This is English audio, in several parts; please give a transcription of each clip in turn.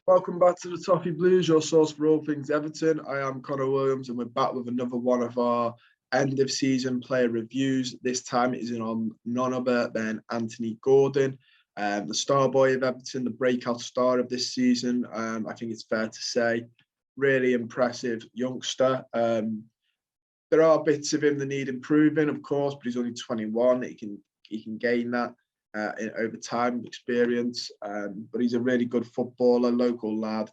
Welcome back to the Toffee Blues, your source for all things Everton. I am Connor Williams, and we're back with another one of our end of season player reviews. This time it is on none other than Anthony Gordon, the star boy of Everton, the breakout star of this season. I think it's fair to say, really impressive youngster. There are bits of him that need improving, of course, but he's only 21. He can gain that over time, experience. But he's a really good footballer, local lad,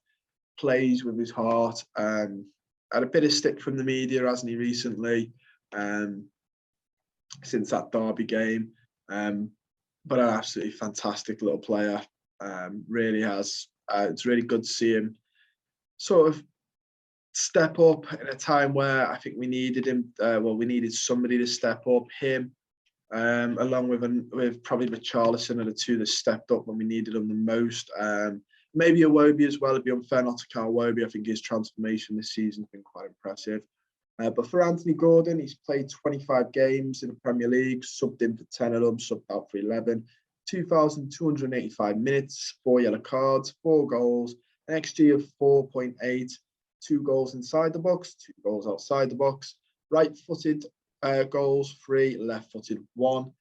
plays with his heart. Had a bit of stick from the media, hasn't he, recently, since that Derby game. But an absolutely fantastic little player. Really has. It's really good to see him sort of step up in a time where I think we needed him. We needed somebody to step up. Him, along with probably Richarlison, are the two that stepped up when we needed them the most. Maybe Iwobi as well. It'd be unfair not to count Iwobi. I think his transformation this season has been quite impressive. But for Anthony Gordon, he's played 25 games in the Premier League, subbed in for 10 of them, subbed out for 11, 2,285 minutes, 4 yellow cards, 4 goals, an XG of 4.8, 2 goals inside the box, 2 goals outside the box, right-footed goals, 3, left-footed 1.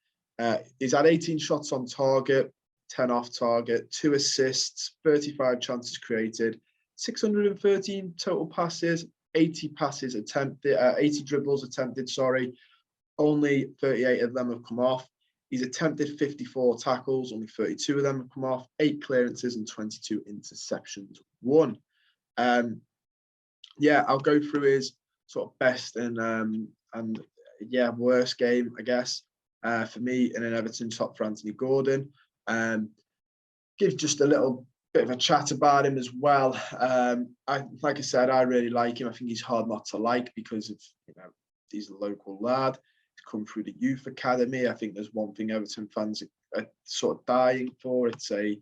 He's had 18 shots on target, 10 off target, 2 assists, 35 chances created, 613 total passes, 80 passes attempted, 80 dribbles attempted, only 38 of them have come off. He's attempted 54 tackles, only 32 of them have come off, 8 clearances and 22 interceptions won. I'll go through his sort of best and worst game, I guess, for me in an Everton top for Anthony Gordon. Give just a little bit of a chat about him as well. Like I said, I really like him. I think he's hard not to like because of, he's a local lad. He's come through the youth academy. I think there's one thing Everton fans are sort of dying for. It's a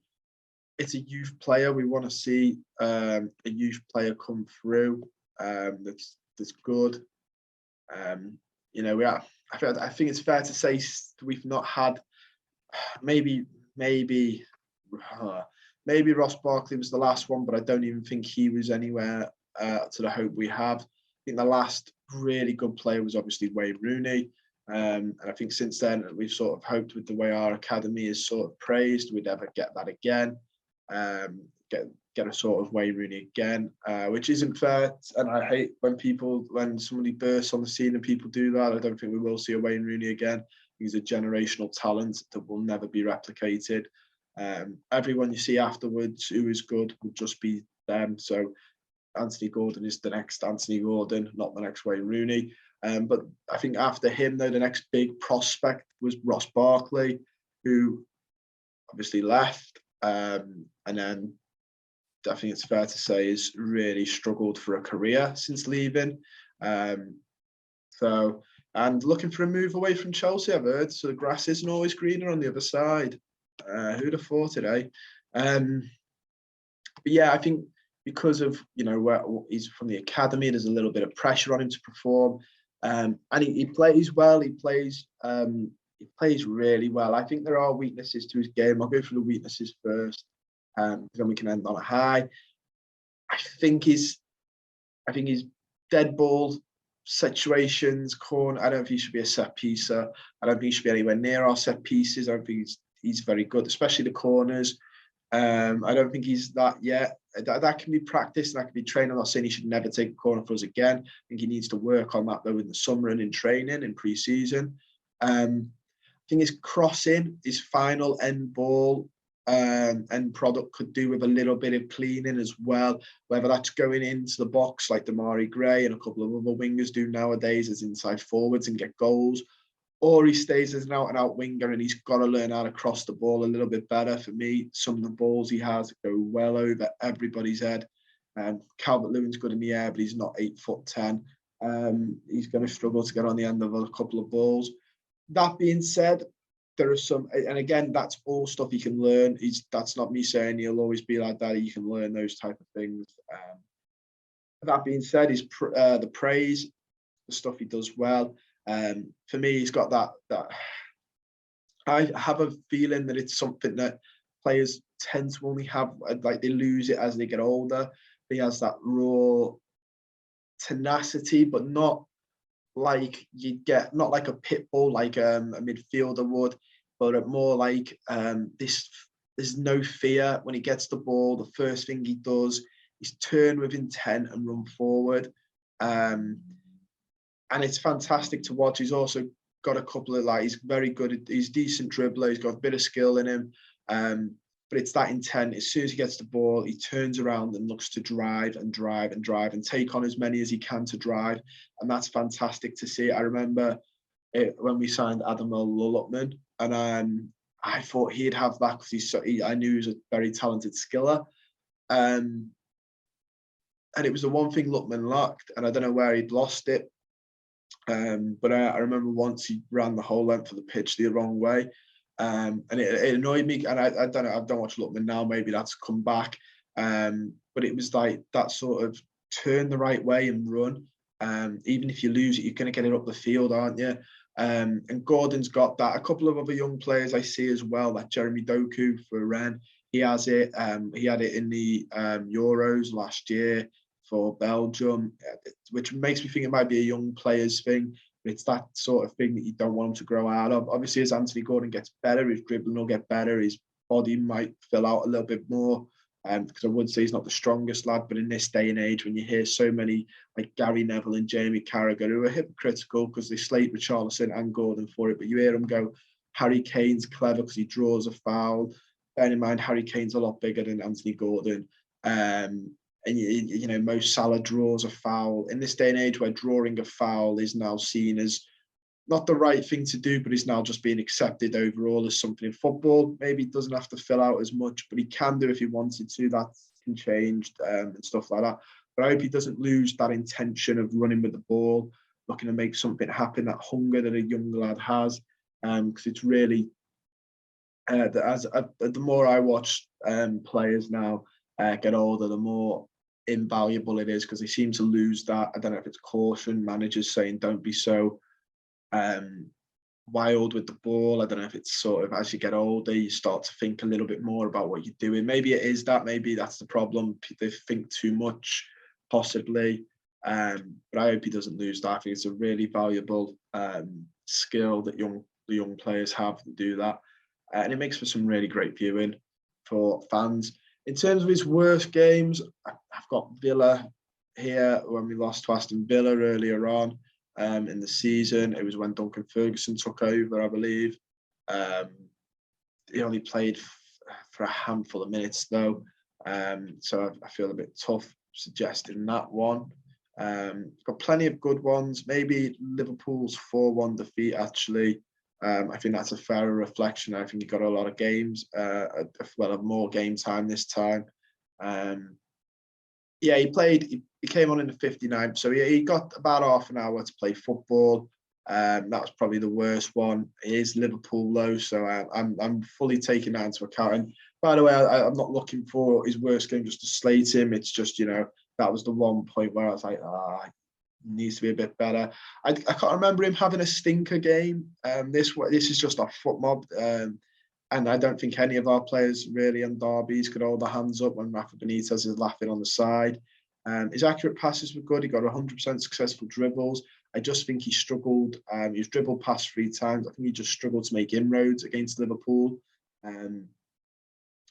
youth player. We want to see a youth player come through that's good. I think it's fair to say we've not had maybe Ross Barkley was the last one, but I don't even think he was anywhere to the hope we have. I think the last really good player was obviously Wayne Rooney. And I think since then we've sort of hoped with the way our academy is sort of praised, we'd ever get that again. Get a sort of Wayne Rooney again, which isn't fair. And I hate when somebody bursts on the scene and people do that. I don't think we will see a Wayne Rooney again. He's a generational talent that will never be replicated. Everyone you see afterwards who is good will just be them. So Anthony Gordon is the next Anthony Gordon, not the next Wayne Rooney. But I think after him, though, the next big prospect was Ross Barkley, who obviously left. And then I think it's fair to say has really struggled for a career since leaving. And looking for a move away from Chelsea, I've heard. So the grass isn't always greener on the other side. Who'd have thought it, eh? But yeah, I think because of where he's from the academy, there's a little bit of pressure on him to perform. And he plays well. He plays really well. I think there are weaknesses to his game. I'll go through the weaknesses first, then we can end on a high. I think he's dead ball situations, corner. I don't think he should be a set piecer. I don't think he should be anywhere near our set pieces. I don't think he's very good, especially the corners. I don't think he's that yet. That can be practiced and that can be trained. I'm not saying he should never take a corner for us again. I think he needs to work on that though in the summer and in training, in pre-season. I think his crossing, his final end ball, end product could do with a little bit of cleaning as well. Whether that's going into the box like Damari Gray and a couple of other wingers do nowadays as inside forwards and get goals, or he stays as an out-and-out winger and he's got to learn how to cross the ball a little bit better. For me, some of the balls he has go well over everybody's head. Calvert-Lewin's good in the air, but he's not 8'10". He's going to struggle to get on the end of a couple of balls. That being said, there are some, and again, that's all stuff he can learn. That's not me saying he'll always be like that. You can learn those type of things. That being said, the praise, the stuff he does well. For me, he's got that. I have a feeling that it's something that players tend to only have, like, they lose it as they get older. He has that raw tenacity, but not like not like a pit bull, like a midfielder would, but more like this. There's no fear when he gets the ball. The first thing he does is turn with intent and run forward. And it's fantastic to watch. He's also got a couple of, like, he's very good. He's decent dribbler. He's got a bit of skill in him. But it's that intent. As soon as he gets the ball, he turns around and looks to drive and drive and drive and take on as many as he can to drive. And that's fantastic to see. I remember when we signed Adamal Lulupman, and I thought he'd have that because I knew he was a very talented skiller. And it was the one thing Lupman lacked, and I don't know where he'd lost it. But I remember once he ran the whole length of the pitch the wrong way. And it annoyed me. And I don't know, I don't watch Lupman now, maybe that's come back. But it was like that sort of turn the right way and run. Even if you lose it, you're going to get it up the field, aren't you? And Gordon's got that. A couple of other young players I see as well, like Jeremy Doku for Rennes. He has it. He had it in the Euros last year for Belgium, which makes me think it might be a young players thing. But it's that sort of thing that you don't want him to grow out of. Obviously, as Anthony Gordon gets better, his dribbling will get better. His body might fill out a little bit more. Because I would say he's not the strongest lad, but in this day and age, when you hear so many like Gary Neville and Jamie Carragher who are hypocritical because they slate Richarlison and Gordon for it, but you hear them go, Harry Kane's clever because he draws a foul. Bear in mind, Harry Kane's a lot bigger than Anthony Gordon. And you know, Mo Salah draws a foul. In this day and age where drawing a foul is now seen as not the right thing to do, but is now just being accepted overall as something in football. Maybe he doesn't have to fill out as much, but he can do if he wanted to. That can change and stuff like that. But I hope he doesn't lose that intention of running with the ball, looking to make something happen, that hunger that a young lad has. Because it's really, the more I watch players now get older, the more invaluable it is because they seem to lose that. I don't know if it's caution, managers saying don't be so wild with the ball. I don't know if it's sort of as you get older, you start to think a little bit more about what you're doing. Maybe it is that. Maybe that's the problem. They think too much, possibly. But I hope he doesn't lose that. I think it's a really valuable skill that the young players have to do that. And it makes for some really great viewing for fans. In terms of his worst games, I've got Villa here when we lost to Aston Villa earlier on. In the season, it was when Duncan Ferguson took over, I believe. He only played for a handful of minutes though, so I feel a bit tough suggesting that one. Got plenty of good ones. Maybe Liverpool's 4-1 defeat actually. I think that's a fairer reflection. I think he got a lot of games, more game time this time. Yeah, he came on in the 59th, so he got about half an hour to play football. That was probably the worst one. It is Liverpool though, so I'm fully taking that into account. And by the way, I'm not looking for his worst game just to slate him. It's just, you know, that was the one point where I was like, he needs to be a bit better. I can't remember him having a stinker game. This is just a foot mob. And I don't think any of our players really on derbies could hold their hands up when Rafa Benitez is laughing on the side. His accurate passes were good. He got 100% successful dribbles. I just think he struggled. He was dribbled past 3 times. I think he just struggled to make inroads against Liverpool.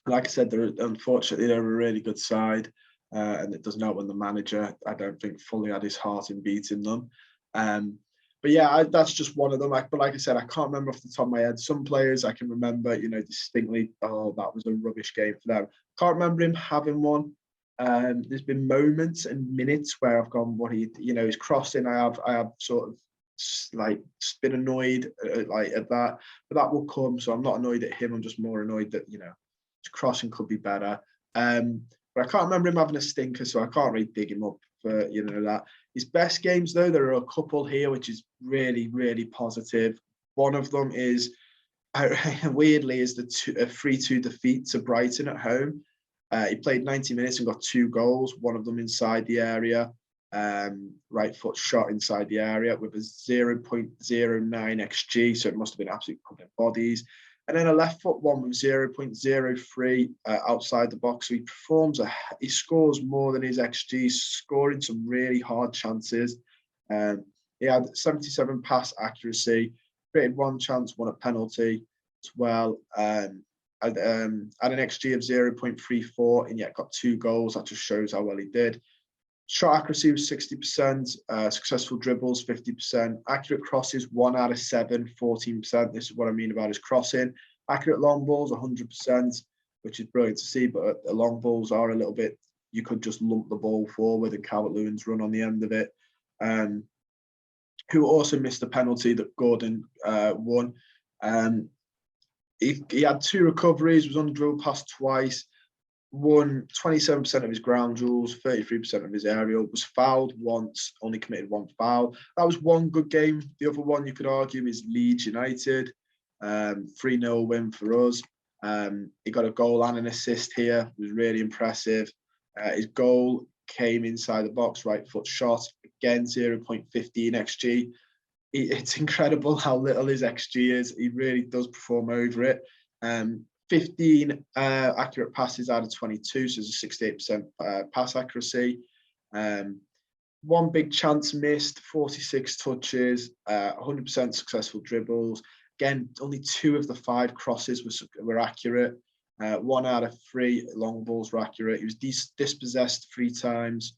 Like I said, unfortunately, they're a really good side. And it doesn't help when the manager, I don't think, fully had his heart in beating them. But yeah, that's just one of them. But like I said, I can't remember off the top of my head. Some players I can remember, you know, distinctly. Oh, that was a rubbish game for them. Can't remember him having one. There's been moments and minutes where I've gone, his crossing. I have sort of like been annoyed at that, but that will come. So I'm not annoyed at him. I'm just more annoyed that his crossing could be better. But I can't remember him having a stinker, so I can't really dig him up for that. His best games, though, there are a couple here, which is really, really positive. One of them is, weirdly, is the 3-2 defeat to Brighton at home. He played 90 minutes and got 2 goals, one of them inside the area, right foot shot inside the area with a 0.09 XG, so it must have been absolutely covered in bodies. And then a left foot one with 0.03 outside the box. So he scores more than his XG, scoring some really hard chances. He had 77 pass accuracy, created one chance, won a penalty as well. Had an XG of 0.34 and yet got 2 goals. That just shows how well he did. Shot accuracy was 60%, successful dribbles 50%, accurate crosses 1 out of 7, 14%. This is what I mean about his crossing. Accurate long balls 100%, which is brilliant to see, but the long balls are a little bit, you could just lump the ball forward and Calvert-Lewin's run on the end of it. Who also missed a penalty that Gordon won. He had 2 recoveries, was on the drill pass twice, won 27% of his ground duels, 33% of his aerial, was fouled once, only committed 1 foul. That was one good game. The other one you could argue is Leeds United, 3-0 win for us. He got a goal and an assist here. It was really impressive. His goal came inside the box, right foot shot, again 0.15 XG. It's incredible how little his XG is. He really does perform over it. 15 accurate passes out of 22, so it's a 68% pass accuracy. 1 big chance missed, 46 touches, 100% successful dribbles. Again, only 2 of the 5 crosses were accurate. 1 out of 3 long balls were accurate. He was dispossessed 3 times.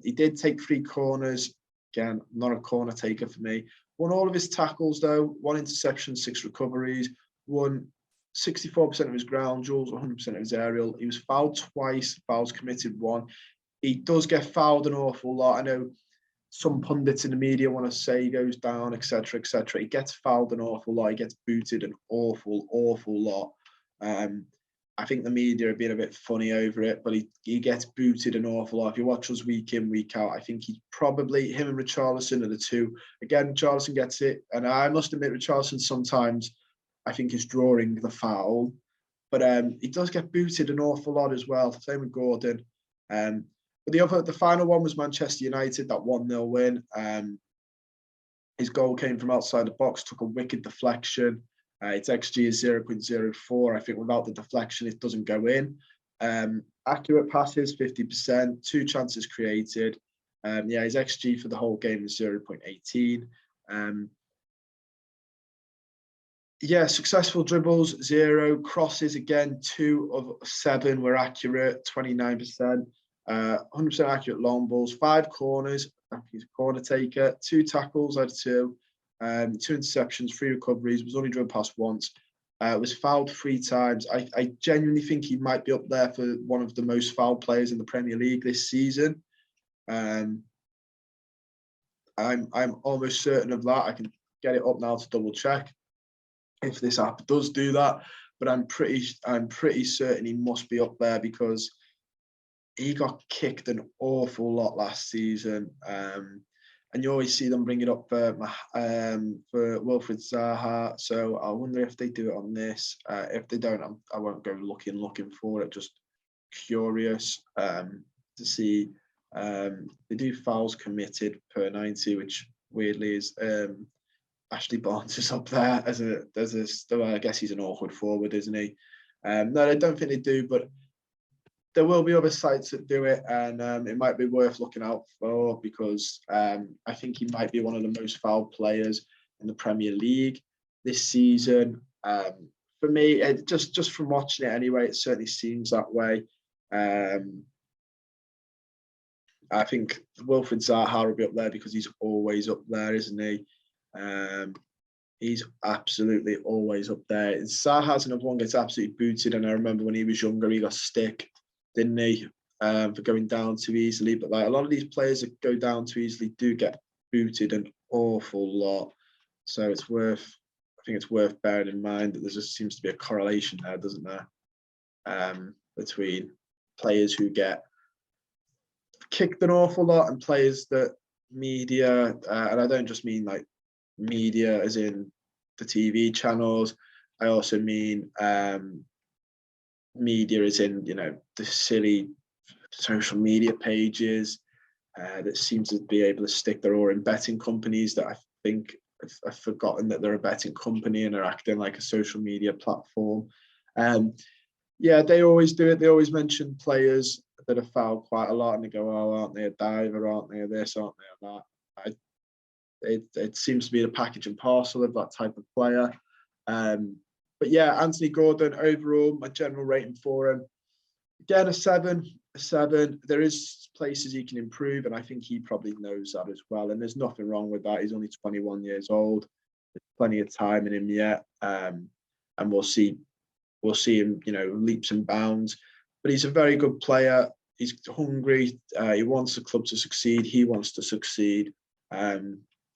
He did take 3 corners. Again, not a corner taker for me. Won all of his tackles though. 1 interception, 6 recoveries. Won 64% of his ground duels, 100% of his aerial. He was fouled twice, fouls committed 1. He does get fouled an awful lot. I know some pundits in the media want to say he goes down, etc., etc. He gets fouled an awful lot. He gets booted an awful lot. I think the media are being a bit funny over it, but he gets booted an awful lot. If you watch us week in, week out, I think him and Richarlison are the 2. Again, Richarlison gets it. And I must admit, Richarlison sometimes, I think, is drawing the foul. But he does get booted an awful lot as well. Same with Gordon. But the final one was Manchester United, that 1-0 win. His goal came from outside the box, took a wicked deflection. Its XG is 0.04. I think without the deflection, it doesn't go in. Accurate passes, 50%. 2 chances created. His XG for the whole game is 0.18. Successful dribbles, 0. Crosses, again, 2 of 7 were accurate, 29%. 100% accurate long balls, 5 corners. He's a corner taker. 2 tackles out of 2. 2 interceptions, 3 recoveries, was only drilled past once. Was fouled 3 times. I genuinely think he might be up there for one of the most fouled players in the Premier League this season. I'm almost certain of that. I can get it up now to double check if this app does do that, but I'm pretty certain he must be up there because he got kicked an awful lot last season. And you always see them bring it up for Wilfried Zaha. So I wonder if they do it on this. If they don't, I won't go looking for it. Just curious to see. They do fouls committed per 90, which weirdly is Ashley Barnes is up there as I guess he's an awkward forward, isn't he? No, I don't think they do, but there will be other sites that do it, and it might be worth looking out for because I think he might be one of the most fouled players in the Premier League this season. For me, just from watching it anyway, it certainly seems that way. I think Wilfried Zaha will be up there because he's always up there, isn't he? He's absolutely always up there. Zaha's another one gets absolutely booted, and I remember when he was younger, he got stick, didn't he, for going down too easily. But like a lot of these players that go down too easily do get booted an awful lot. So I think it's worth bearing in mind that there just seems to be a correlation there, doesn't there, between players who get kicked an awful lot and players that media, and I don't just mean like media as in the TV channels, I also mean media as in, the silly social media pages that seem to be able to stick their oar in betting companies that I think have forgotten that they're a betting company and are acting like a social media platform. Yeah, they always do it. They always mention players that have fouled quite a lot, and they go, "Oh, aren't they a diver? Aren't they a this? Aren't they a that?" It seems to be the package and parcel of that type of player. But yeah, Anthony Gordon, overall, my general rating for him, again, a 7. There is places he can improve, and I think he probably knows that as well. And there's nothing wrong with that. He's only 21 years old. There's plenty of time in him yet, and we'll see him, leaps and bounds. But he's a very good player. He's hungry. He wants the club to succeed. He wants to succeed.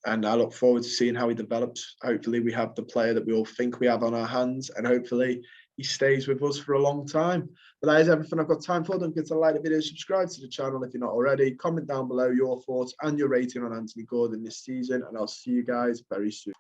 And I look forward to seeing how he develops. Hopefully we have the player that we all think we have on our hands, and hopefully he stays with us for a long time. But that is everything I've got time for. Don't forget to like the video, subscribe to the channel if you're not already. Comment down below your thoughts and your rating on Anthony Gordon this season, and I'll see you guys very soon.